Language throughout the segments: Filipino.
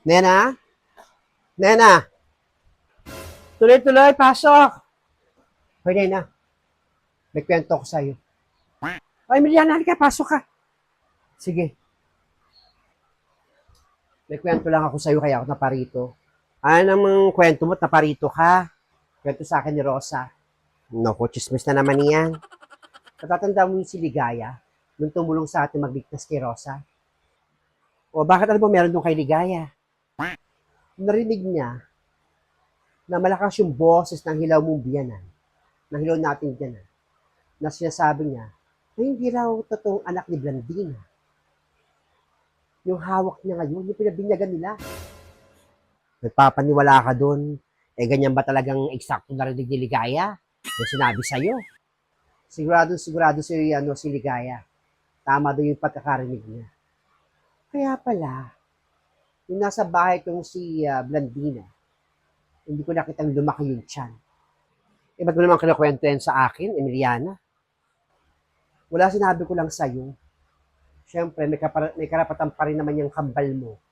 Nena? Nena? Tuloy-tuloy, pasok! Hoy, Nena, may kwento ko sa'yo. Ay, Emiliana, halika, pasok ka. Sige, may kwento lang ako sa'yo kaya ako naparito. Ano namang kwento mo't naparito ka? Kwento sa akin ni Rosa. Naku, chismis na naman yan. Natatanda mo yung si Ligaya nung tumulong sa atin magligtas kay Rosa? O bakit ano ba meron doon kay Ligaya? Narinig niya na malakas yung boses ng hilaw mong biyanan, ng hilaw nating biyanan, na sinasabi niya na hindi raw totoong anak ni Blandina. Yung hawak niya ngayon, yung pinabinyagan nila. Nagpapaniwala ka doon. Eh, ganyan ba talagang eksakto narinig ni Ligaya? Yung sinabi sa'yo. Sigurado si Ligaya. Tama doon yung pagkakarinig niya. Kaya pala, yung nasa bahay kong si Blandina, hindi ko nakitang lumaki yung tiyan. Eh, ba't mo naman kinakwento yan sa akin, Emiliana? Wala, sinabi ko lang sa'yo. Siyempre, may karapatan pa rin naman yung kambal mo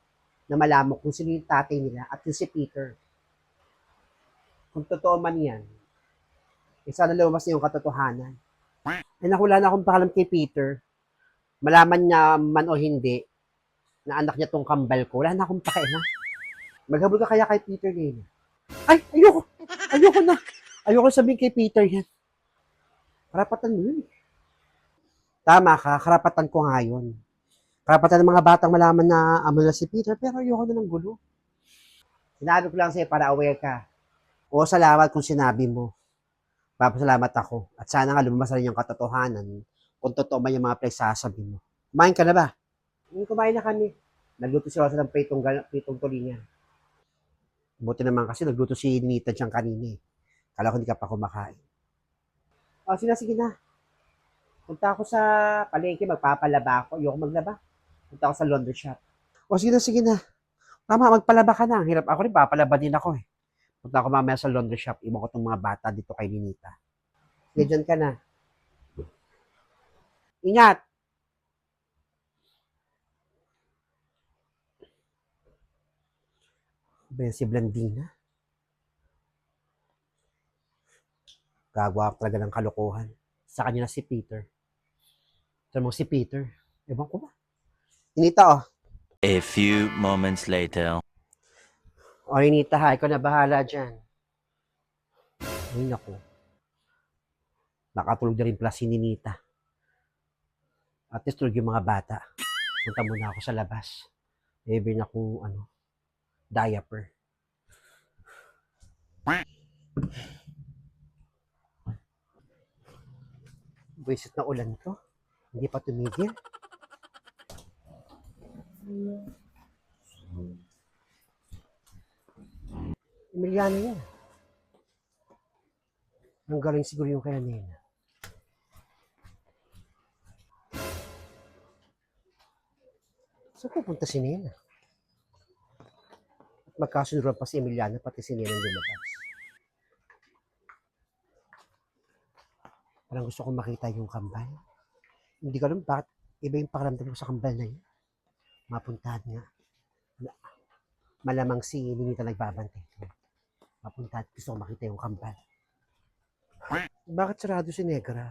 na malaman kung sino yung tatay nila at yung si Peter. Kung totoo man yan, eh sana lumabas na yung katotohanan. Eh naku, wala na akong pakalam kay Peter. Malaman niya man o hindi na anak niya tong kambal ko, wala na akong pakialam. Maghabol ka kaya kay Peter ngayon. Ay, ayoko. Ayoko na. Ayoko sabihin kay Peter yan. Karapatan mo yun. Tama ka, karapatan ko nga yun. Karapatan ng mga batang malaman na amo na si Peter, pero ayoko na ng gulo. Sinabi ko lang sa'yo para aware ka. O salamat kung sinabi mo. Papasalamat ako. At sana nga lumabas na rin yung katotohanan kung totoo man yung mga pinagsasabi mo. Kumain ka na ba? Kumain na kami. Nagluto si Rosa ng pritong tulingan. Buti naman kasi nagluto si Nita dyan kanina eh. Kala ko hindi ka pa kumakain. O, sige na. Punta ako sa palengke, magpapalaba ako. Ayoko maglaba. Punta ako sa laundry shop. O, sige na. Tama, magpalaba ka na. Hirap ako rin, papalaba din ako eh. Punta ako mamaya sa laundry shop. Iwan ko itong mga bata dito kay Ninita. Sige, dyan ka na. Ingat! Ba si Blandina? Gagawa talaga ng kalokohan. Sa kanya na si Peter. Ito mo si Peter. Ewan ko ba? Inita oh. A few moments later. O Inita ha, ikaw na bahala dyan. Ay naku. Nakatulog na rin pala si Ninita. At least tulog yung mga bata. Punta muna ako sa labas. Maybe na kung diaper. Buisit na ulan to. Hindi pa tumigil. Emiliano yan. Ang galing siguro yung kaya Nena. Saan pupunta si Nena? At magkasunduran pa si Emiliano pati si Nena lumabas. Parang gusto kong makita yung kambal. Hindi ko alam bakit iba yung pakiramdam ko sa kambal na yun. Mapuntahan nga. Malamang si Ninita nagbabantay. Mapuntahan, gusto kong makita yung kambal. Bakit sarado si Negra?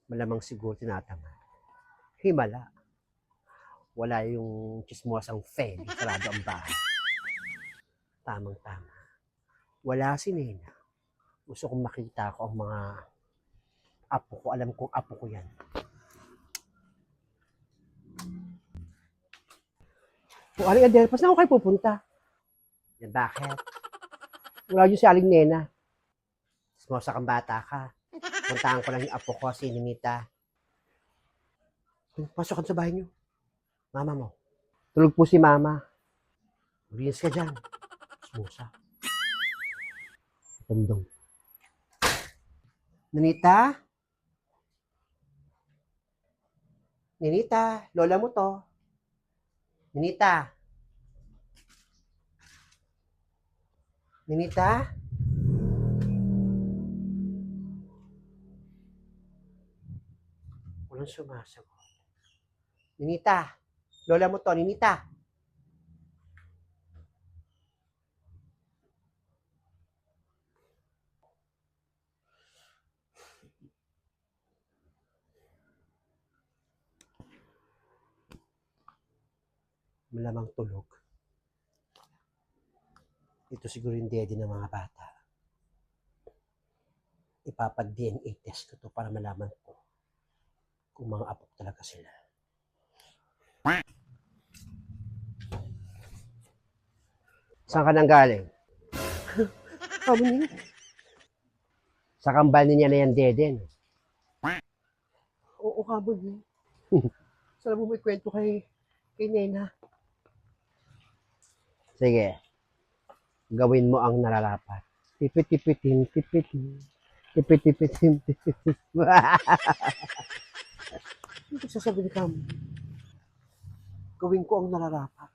Malamang siguro tinatama. Himala. Wala yung chismosang Feli. Sarado ang bahay. Tamang-tama. Wala si Nena. Gusto kong makita ko ang mga apo ko. Alam kong apo ko yan. Kung Aling Adele, pas na ako kayo pupunta. Yan bakit? Wala yun si Aling Nena. Chismosa kang bata ka. Puntahan ko lang yung apo ko, si Ninita. Pasok ka sa bahay niyo. Mama mo. Tulog po si Mama. Maglinis ka dyan. Chismosa. Tundong. Ninita? Ninita, lola mo to. Ninita? Ninita? Walang sumasagot. Ninita, lola mo to, Ninita. Malamang tulog. Ito siguro yung daddy ng mga bata. Ipapag-DNA test ko to para malaman ko kung mga apo talaga sila. Saan ka nang galing? Kamo niyo. Sa kambal niya na yan, Deden. Oo, kamo niyo. Saan mo may kwento kay Nena? Sige. Gawin mo ang nararapat. Tipit-tipitin, tipitin. Tipit-tipitin, tipitin. Ano sasabihin ka mo? Gawin ko ang nararapat.